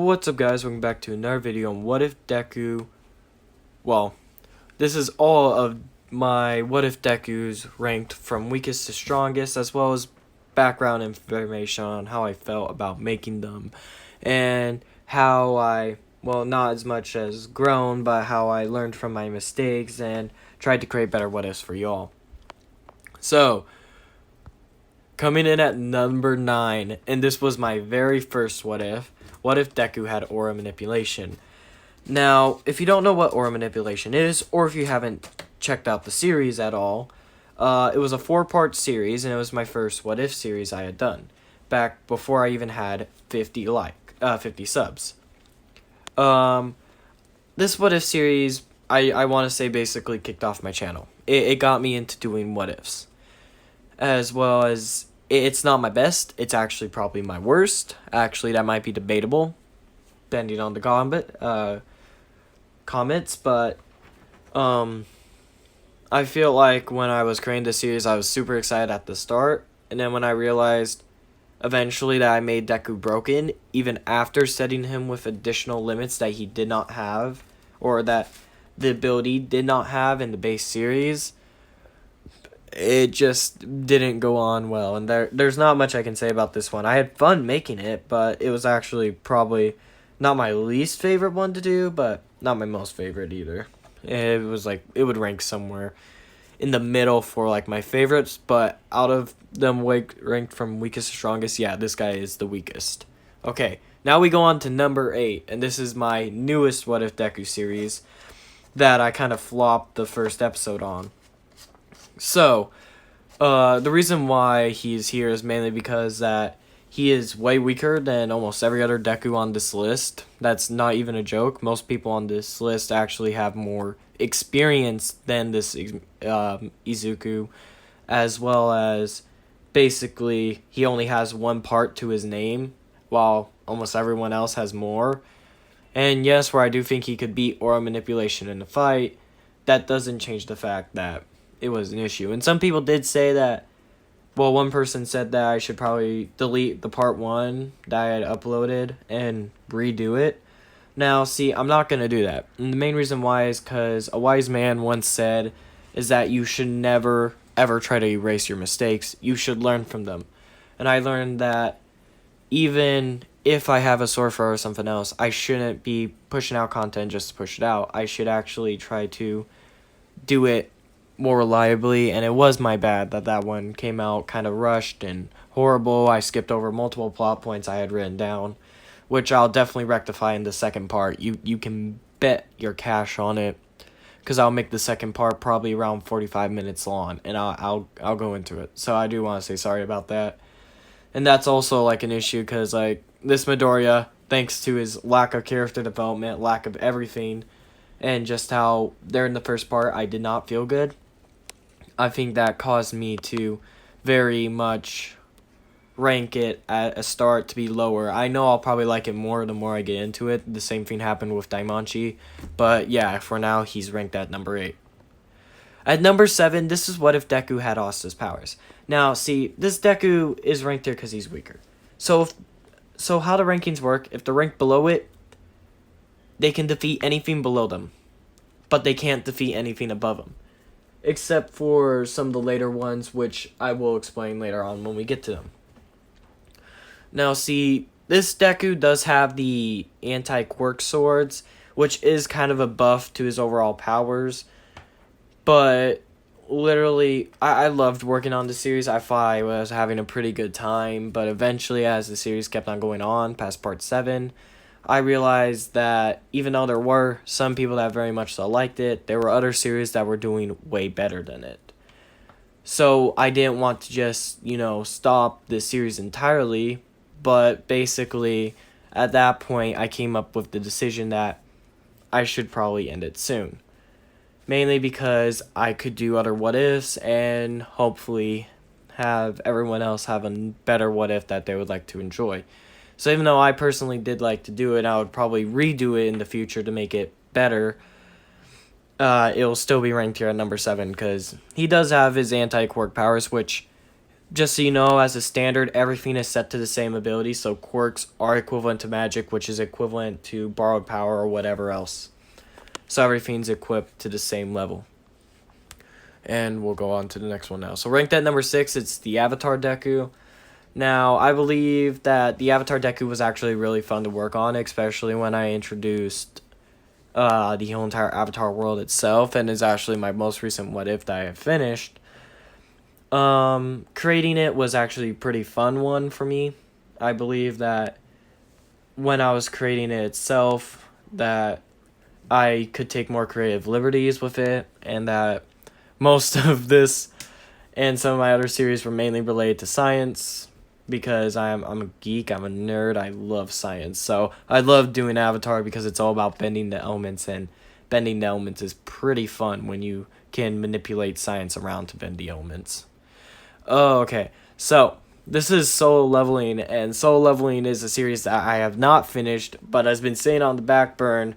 What's up, guys? Welcome back to another video on what if Deku. Well, this is all of my what if Dekus ranked from weakest to strongest, as well as background information on how I felt about making them and how I, well, not as much as grown, but how I learned from my mistakes and tried to create better what ifs for y'all. So, coming in at number 9, and this was my very first what if. What if Deku had aura manipulation? Now, if you don't know what aura manipulation is, or if you haven't checked out the series at all, it was a 4-part series, and it was my first what if series I had done, back before I even had 50 subs. This what if series, I want to say, basically kicked off my channel. It got me into doing what ifs, as well as it's not my best. It's actually probably my worst. Actually, that might be debatable, depending on the comments. But I feel like when I was creating this series, I was super excited at the start, and then when I realized eventually that I made Deku broken, even after setting him with additional limits that he did not have, or that the ability did not have in the base series, it just didn't go on well, and there's not much I can say about this one. I had fun making it, but it was actually probably not my least favorite one to do, but not my most favorite either. It was like, it would rank somewhere in the middle for like my favorites, but out of them ranked from weakest to strongest, yeah, this guy is the weakest. Okay, now we go on to number 8, and this is my newest What If Deku series that I kind of flopped the first episode on. So, the reason why he's here is mainly because that he is way weaker than almost every other Deku on this list. That's not even a joke. Most people on this list actually have more experience than this Izuku, as well as basically he only has one part to his name, while almost everyone else has more. And yes, where I do think he could beat aura manipulation in the fight, that doesn't change the fact that it was an issue. And some people did say that, well, one person said that I should probably delete the part 1 that I had uploaded and redo it. Now, see, I'm not going to do that. And the main reason why is because a wise man once said is that you should never, ever try to erase your mistakes. You should learn from them. And I learned that even if I have a sore throat or something else, I shouldn't be pushing out content just to push it out. I should actually try to do it more reliably, and it was my bad that one came out kind of rushed and horrible. I skipped over multiple plot points I had written down, which I'll definitely rectify in the second part. You can bet your cash on it, because I'll make the second part probably around 45 minutes long, and I'll go into it. So I do want to say sorry about that. And that's also like an issue, because like this Midoriya, thanks to his lack of character development, lack of everything, and just how there in the first part I did not feel good, I think that caused me to very much rank it at a start to be lower. I know I'll probably like it more the more I get into it. The same thing happened with DanMachi, but yeah, for now he's ranked at number 8. At number 7, this is what if Deku had Asta's powers. Now, see, this Deku is ranked here because he's weaker. So how the rankings work, if the rank below it, they can defeat anything below them, but they can't defeat anything above them, except for some of the later ones, which I will explain later on when we get to them. Now, see, this Deku does have the anti-quirk swords, which is kind of a buff to his overall powers, but literally, I loved working on the series. I thought I was having a pretty good time, but eventually, as the series kept on going on past part 7, I realized that even though there were some people that very much so liked it, there were other series that were doing way better than it. So I didn't want to just, stop this series entirely, but basically at that point I came up with the decision that I should probably end it soon. Mainly because I could do other what ifs and hopefully have everyone else have a better what if that they would like to enjoy. So even though I personally did like to do it, I would probably redo it in the future to make it better. It'll still be ranked here at number 7 because he does have his anti-quirk powers, which Just so you know, as a standard, everything is set to the same ability, so quirks are equivalent to magic, which is equivalent to borrowed power or whatever else. So everything's equipped to the same level. And we'll go on to the next one now. So ranked at number 6, it's the Avatar Deku. Now, I believe that the Avatar Deku was actually really fun to work on, especially when I introduced the whole entire Avatar world itself, and is actually my most recent What If that I have finished. Creating it was actually a pretty fun one for me. I believe that when I was creating it itself, that I could take more creative liberties with it, and that most of this and some of my other series were mainly related to science, because I'm a geek, I'm a nerd, I love science. So I love doing Avatar because it's all about bending the elements, and bending the elements is pretty fun when you can manipulate science around to bend the elements. Oh, okay. So, this is Solo Leveling, and Solo Leveling is a series that I have not finished, but has been sitting on the back burn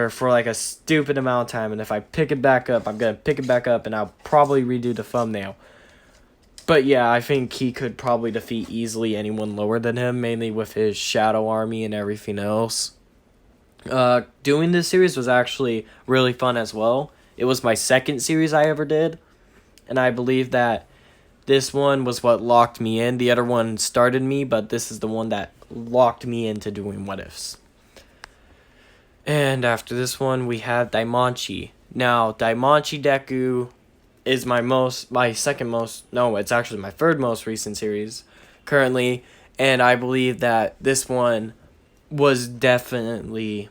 for like a stupid amount of time, and if I pick it back up, I'm going to pick it back up, and I'll probably redo the thumbnail. But yeah, I think he could probably defeat easily anyone lower than him, mainly with his shadow army and everything else. Doing this series was actually really fun as well. It was my second series I ever did, and I believe that this one was what locked me in. The other one started me, but this is the one that locked me into doing What Ifs. And after this one, we have DanMachi. Now, DanMachi Deku is it's actually my third most recent series currently, and I believe that this one was definitely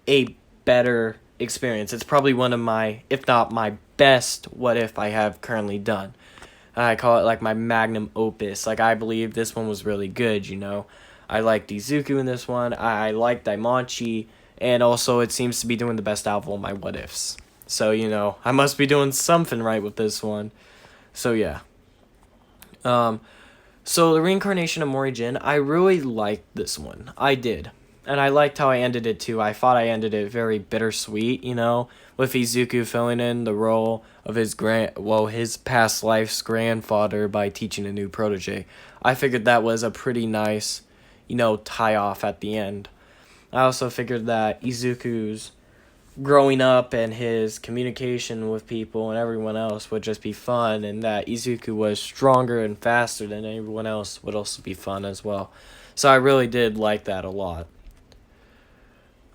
a better experience. It's probably one of my, if not my best, What If I have currently done. I call it like my magnum opus. Like, I believe this one was really good, you know. I liked Izuku in this one. I liked DanMachi. And also, it seems to be doing the best out of all my What Ifs. So, you know, I must be doing something right with this one. So, yeah. So, the reincarnation of Morijin, I really liked this one. I did. And I liked how I ended it, too. I thought I ended it very bittersweet, you know, with Izuku filling in the role of his past life's grandfather by teaching a new protege. I figured that was a pretty nice, you know, tie-off at the end. I also figured that Izuku's growing up and his communication with people and everyone else would just be fun, and that Izuku was stronger and faster than everyone else would also be fun as well. So I really did like that a lot.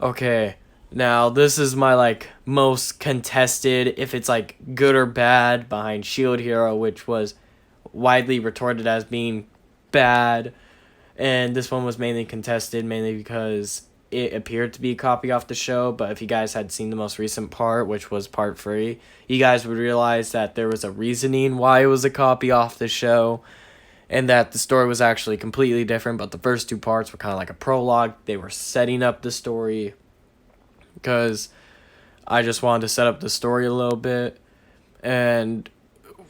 Okay, now this is my like most contested, if it's like good or bad, behind Shield Hero, which was widely retorted as being bad, and this one was mainly contested mainly because it appeared to be a copy off the show. But if you guys had seen the most recent part, which was part 3, you guys would realize that there was a reasoning why it was a copy off the show, and that the story was actually completely different. But the first 2 parts were kind of like a prologue. They were setting up the story, because I just wanted to set up the story a little bit. And,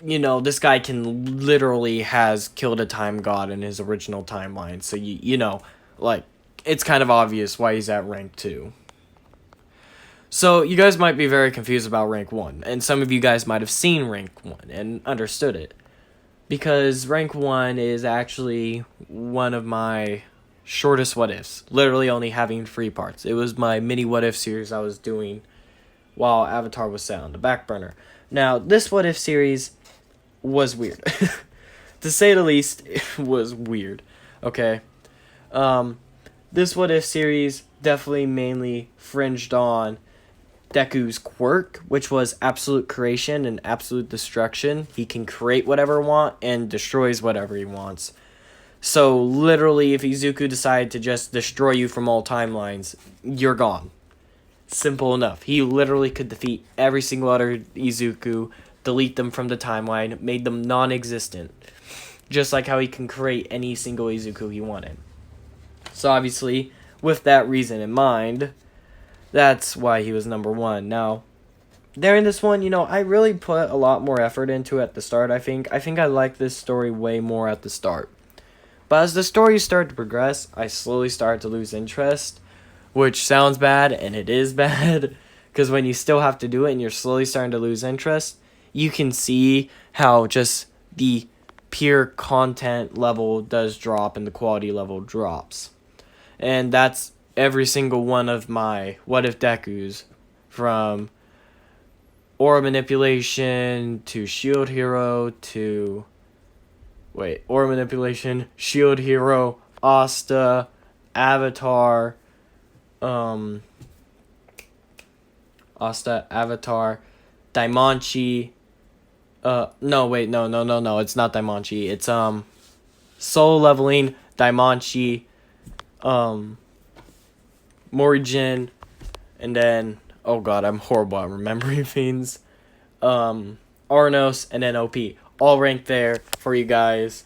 you know, this guy literally has killed a time god in his original timeline. So, you know, like, it's kind of obvious why he's at rank 2. So, you guys might be very confused about rank 1. And some of you guys might have seen rank 1 and understood it. Because rank 1 is actually one of my shortest What Ifs. Literally only having 3 parts. It was my mini What If series I was doing while Avatar was set on the back burner. Now, this What If series was weird. To say the least, it was weird. Okay? This What If series definitely mainly fringed on Deku's quirk, which was absolute creation and absolute destruction. He can create whatever he wants and destroys whatever he wants. So, literally, if Izuku decided to just destroy you from all timelines, you're gone. Simple enough. He literally could defeat every single other Izuku, delete them from the timeline, made them non-existent. Just like how he can create any single Izuku he wanted. So, obviously, with that reason in mind, that's why he was number 1. Now, during this one, you know, I really put a lot more effort into it at the start, I think. I think I liked this story way more at the start. But as the story started to progress, I slowly started to lose interest, which sounds bad, and it is bad, because when you still have to do it and you're slowly starting to lose interest, you can see how just the pure content level does drop and the quality level drops. And that's every single one of my what if Dekus, from aura manipulation to shield hero to aura manipulation, shield hero, Asta, avatar, DanMachi. No, it's not DanMachi. It's soul leveling, DanMachi, Morijin, and then, oh god, I'm horrible at remembering things. Arnos, and then OP. All ranked there for you guys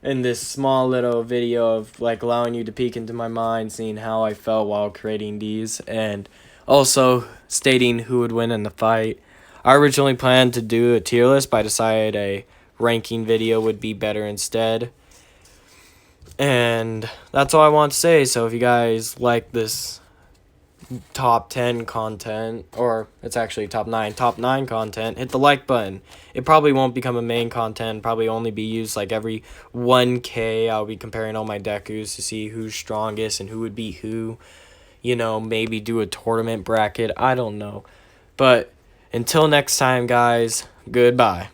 in this small little video of like allowing you to peek into my mind, seeing how I felt while creating these, and also stating who would win in the fight. I originally planned to do a tier list, but I decided a ranking video would be better instead. And that's all I want to say. So if you guys like this top 10 content, or it's actually top 9 content, hit the like button. It probably won't become a main content, probably only be used like every 1k. I'll be comparing all my Dekus to see who's strongest and who would beat who, you know, maybe do a tournament bracket, I don't know. But until next time, guys, goodbye.